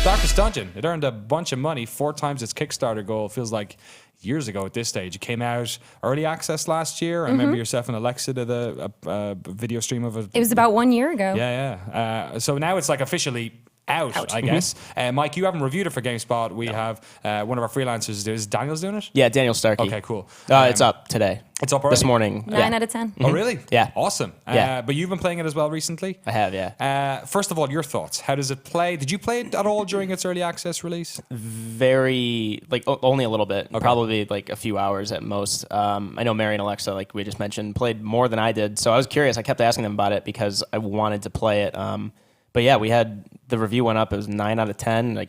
Darkest Dungeon. It earned a bunch of money, 4 times its Kickstarter goal. Feels like years ago at this stage. It came out early access last year. I remember yourself and Alexa did a video stream of it. It was about 1 year ago. Yeah. So now it's like officially out. I guess. Mike, you haven't reviewed it for GameSpot. We have one of our freelancers. Is Daniel's doing it? Yeah, Daniel Starkey. Okay, cool. It's up today. It's up already? This morning. 9 out of 10. Oh, really? Yeah. Awesome. Yeah. But you've been playing it as well recently? I have, yeah. First of all, your thoughts. How does it play? Did you play it at all during its early access release? Very, only a little bit. Okay. Probably like a few hours at most. I know Mary and Alexa, like we just mentioned, played more than I did. So I was curious. I kept asking them about it because I wanted to play it. But yeah, the review went up. It was 9 out of 10. Like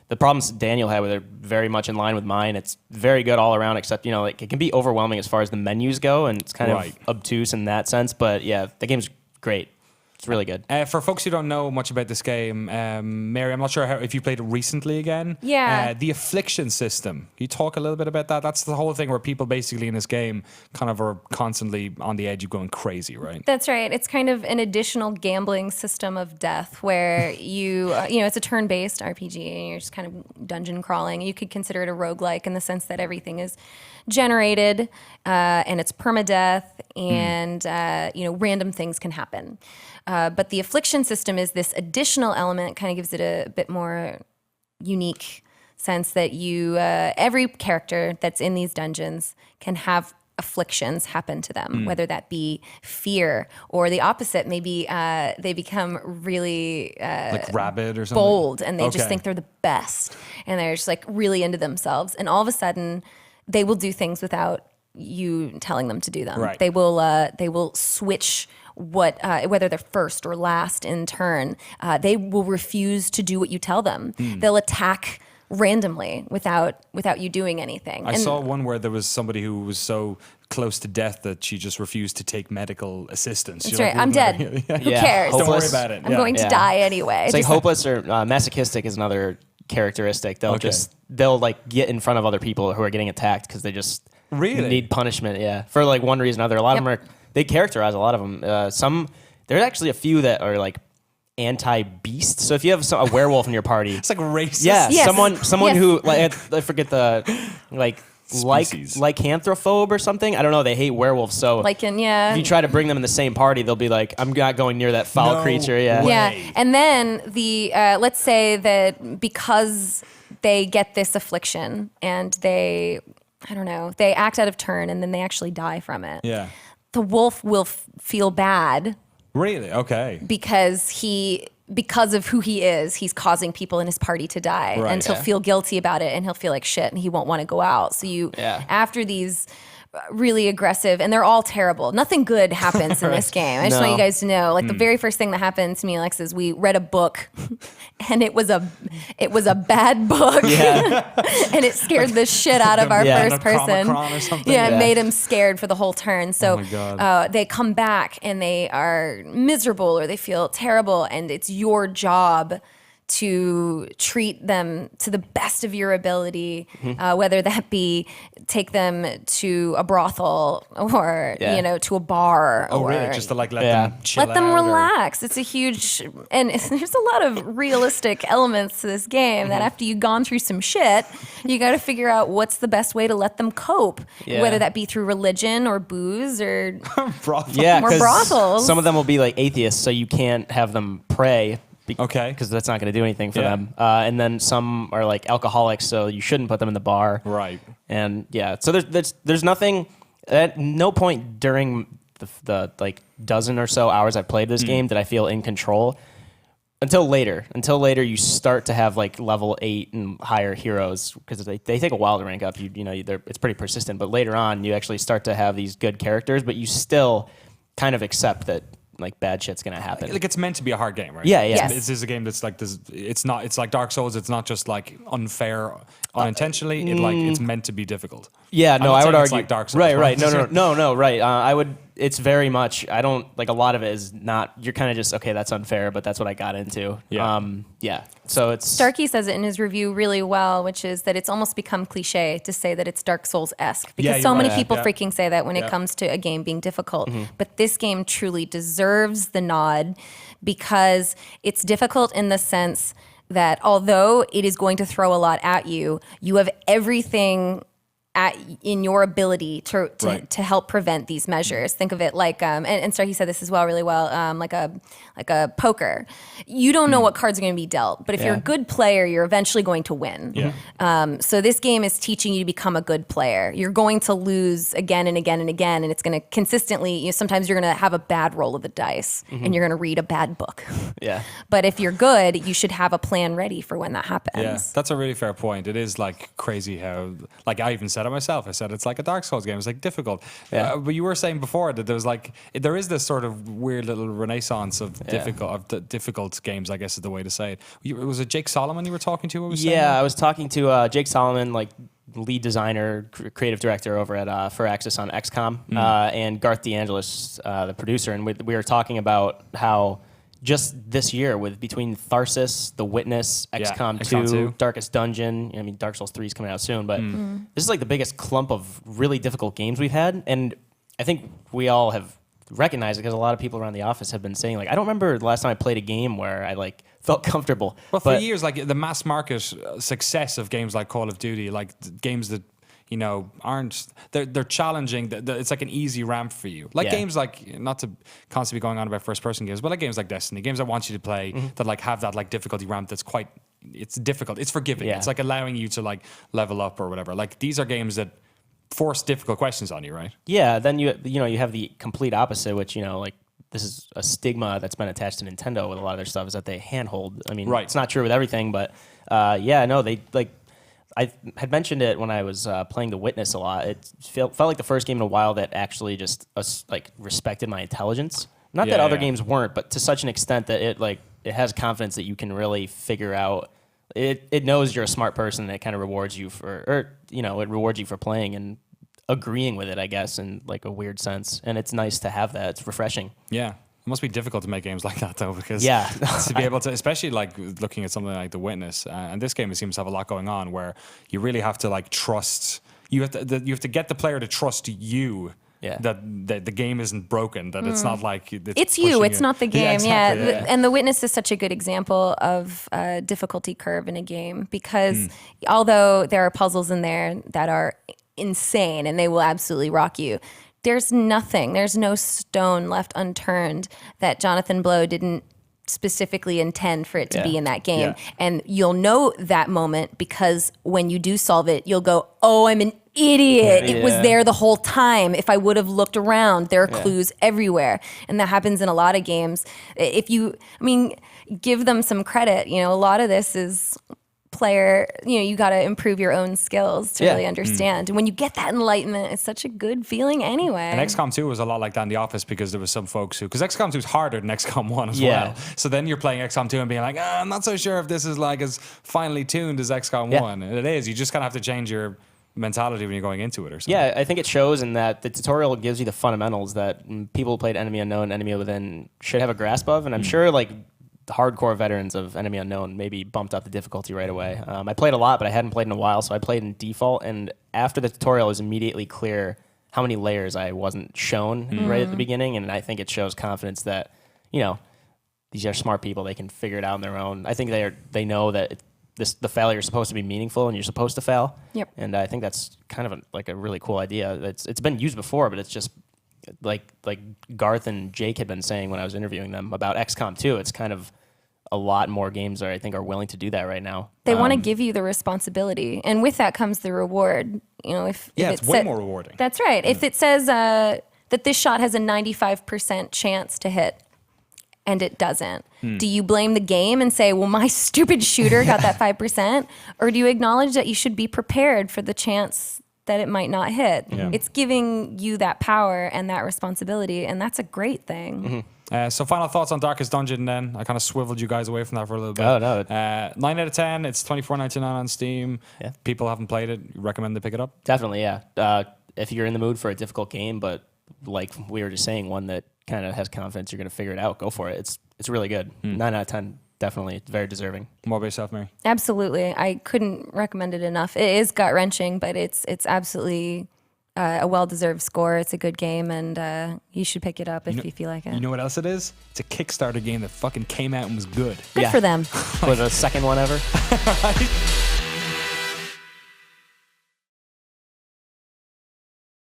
the problems Daniel had with it are very much in line with mine. It's very good all around, except, like it can be overwhelming as far as the menus go, and it's kind of obtuse in that sense. But yeah, the game's great. It's really good. For folks who don't know much about this game, Mary, I'm not sure if you played it recently again. Yeah. The Affliction System. Can you talk a little bit about that? That's the whole thing where people basically in this game kind of are constantly on the edge of going crazy, right? That's right. It's kind of an additional gambling system of death where it's a turn-based RPG and you're just kind of dungeon crawling. You could consider it a roguelike in the sense that everything is generated and it's permadeath and, random things can happen. But the Affliction System is this additional element, kind of gives it a bit more unique sense that every character that's in these dungeons can have afflictions happen to them, whether that be fear or the opposite. Maybe they become really like rabid or something? Bold, and they just think they're the best, and they're just like really into themselves. And all of a sudden, they will do things without you telling them to do them. Right. They will switch whether they're first or last in turn. They will refuse to do what you tell them. They'll attack randomly without you doing anything. I saw one where there was somebody who was so close to death that she just refused to take medical assistance. That's right. I'm dead. Who cares? Don't worry about it. I'm going to die anyway. It's like hopeless or masochistic is another characteristic. They'll like get in front of other people who are getting attacked because they just need punishment. Yeah, for like one reason or another. A lot of them they characterize a lot of them. There's actually a few that are like anti-beast. So if you have a werewolf in your party, it's like racist. Yeah, yes. someone who I forget the lycanthrophobe or something. I don't know. They hate werewolves. So if you try to bring them in the same party, they'll be like, I'm not going near that foul creature. Yeah. And then let's say that because they get this affliction and they act out of turn and then they actually die from it. Yeah. The wolf will feel bad. Really? Okay. Because of who he is, he's causing people in his party to die. Right. And he'll feel guilty about it and he'll feel like shit and he won't want to go out. So after these really aggressive, and they're all terrible. Nothing good happens in this game. I just want you guys to know, the very first thing that happened to me, Alex, is we read a book and it was a bad book. Yeah. And it scared the shit out of our first person. It made him scared for the whole turn. So they come back and they are miserable or they feel terrible, and it's your job to treat them to the best of your ability, whether that be take them to a brothel or to a bar. Oh, really? Just to let them chill out. Let them relax. It's a huge, and there's a lot of realistic elements to this game that after you've gone through some shit, you got to figure out what's the best way to let them cope, whether that be through religion or booze or brothels. Yeah, or brothels. Some of them will be like atheists, so you can't have them pray. Okay. Because that's not going to do anything for them. And then some are like alcoholics, so you shouldn't put them in the bar. Right. And so there's nothing, at no point during the like dozen or so hours I've played this game did I feel in control. Until later you start to have like level 8 and higher heroes, because they take a while to rank up. It's pretty persistent, but later on you actually start to have these good characters, but you still kind of accept that like bad shit's gonna happen. Like it's meant to be a hard game, right? Yeah. Yes. This is a game that's like this. It's not. It's like Dark Souls. It's not just like unfair unintentionally. It's meant to be difficult. Yeah. No, I would argue. It's like Dark Souls. Right. No. Right. I would. It's very much. I don't like a lot of it is not. You're kind of just okay. That's unfair, but that's what I got into. Yeah. So it's Starkey says it in his review really well, which is that it's almost become cliche to say that it's Dark Souls-esque, because so many people freaking say that when it comes to a game being difficult. But this game truly deserves the nod because it's difficult in the sense that although it is going to throw a lot at you, you have everything in your ability to help prevent these measures. Think of it like, and sorry, he said this as well, really well, like a poker. You don't know what cards are going to be dealt, but if you're a good player, you're eventually going to win. Yeah. So this game is teaching you to become a good player. You're going to lose again and again and again, and it's going to consistently, sometimes you're going to have a bad roll of the dice, and you're going to read a bad book. Yeah. But if you're good, you should have a plan ready for when that happens. Yeah, that's a really fair point. It is like crazy how, like I even said it myself. I said it's like a Dark Souls game. It's like difficult. Yeah. But you were saying before that there is this sort of weird little renaissance of difficult games, I guess is the way to say it. Was it Jake Solomon you were talking to? I was talking to Jake Solomon, like lead designer, creative director over at Firaxis on XCOM, and Garth DeAngelis, the producer, and we were talking about how just this year, with between Tharsis, The Witness, XCOM 2, Darkest Dungeon, I mean, Dark Souls 3 is coming out soon, but this is like the biggest clump of really difficult games we've had, and I think we all have recognized it because a lot of people around the office have been saying, like, I don't remember the last time I played a game where I like felt comfortable. Well, for years, like the mass market success of games like Call of Duty, like games that aren't they're challenging. It's like an easy ramp for you. Like games like, not to constantly be going on about first person games, but like games like Destiny, games I want you to play that like have that like difficulty ramp that's quite, it's difficult. It's forgiving. It's like allowing you to like level up or whatever. Like these are games that force difficult questions on you, right? Yeah. Then you have the complete opposite, which like this is a stigma that's been attached to Nintendo with a lot of their stuff, is that they handhold. I mean, it's not true with everything, but they like. I had mentioned it when I was playing The Witness a lot. It felt like the first game in a while that actually just like respected my intelligence. Not that other games weren't, but to such an extent that it has confidence that you can really figure out. It knows you're a smart person, and it kind of rewards you it rewards you for playing and agreeing with it, I guess, in like a weird sense. And it's nice to have that. It's refreshing. Yeah. It must be difficult to make games like that, though, because to be able to, especially like looking at something like The Witness, and this game, it seems to have a lot going on where you really have to like trust. You have to get the player to trust you. That the game isn't broken. That it's not like it's you. It's not the game. Yeah, exactly, And The Witness is such a good example of a difficulty curve in a game, because although there are puzzles in there that are insane and they will absolutely rock you, there's no stone left unturned that Jonathan Blow didn't specifically intend for it to be in that game. And you'll know that moment because when you do solve it, you'll go, oh, I'm an idiot. It was there the whole time. If I would have looked around, there are clues everywhere. And that happens in a lot of games. Give them some credit. A lot of this is player, you got to improve your own skills to really understand. And when you get that enlightenment, it's such a good feeling anyway. And XCOM 2 was a lot like that in the office, because there was some folks because XCOM 2 is harder than XCOM 1 as well. So then you're playing XCOM 2 and being like, I'm not so sure if this is like as finely tuned as XCOM 1. And it is. You just kind of have to change your mentality when you're going into it or something. Yeah, I think it shows in that the tutorial gives you the fundamentals that people who played Enemy Unknown, Enemy Within should have a grasp of. And I'm sure like the hardcore veterans of Enemy Unknown maybe bumped up the difficulty right away. I played a lot, but I hadn't played in a while, so I played in default. And after the tutorial, it was immediately clear how many layers I wasn't shown right at the beginning. And I think it shows confidence that, these are smart people. They can figure it out on their own. I think they know that the failure is supposed to be meaningful and you're supposed to fail. Yep. And I think that's kind of a really cool idea. It's been used before, but it's just like Garth and Jake had been saying when I was interviewing them about XCOM 2. It's kind of a lot more games I think are willing to do that right now. They want to give you the responsibility, and with that comes the reward. If it's way more rewarding. That's right. If it says that this shot has a 95% chance to hit, and it doesn't, do you blame the game and say, well, my stupid shooter got that 5%? Or do you acknowledge that you should be prepared for the chance that it might not hit? It's giving you that power and that responsibility, and that's a great thing. So final thoughts on Darkest Dungeon then. I kind of swiveled you guys away from that for a little bit. Oh, no. 9 out of 10. It's $24.99 on Steam. Yeah. People haven't played it. You recommend they pick it up? Definitely, yeah. If you're in the mood for a difficult game, but like we were just saying, one that kind of has confidence you're going to figure it out, go for it. It's really good. 9 out of 10. Definitely. It's very deserving. More about yourself, Mary? Absolutely. I couldn't recommend it enough. It is gut-wrenching, but it's absolutely a well-deserved score. It's a good game, and you should pick it up if you feel like it. You know what else it is? It's a Kickstarter game that fucking came out and was good. Good for them. Was the second one ever? Right?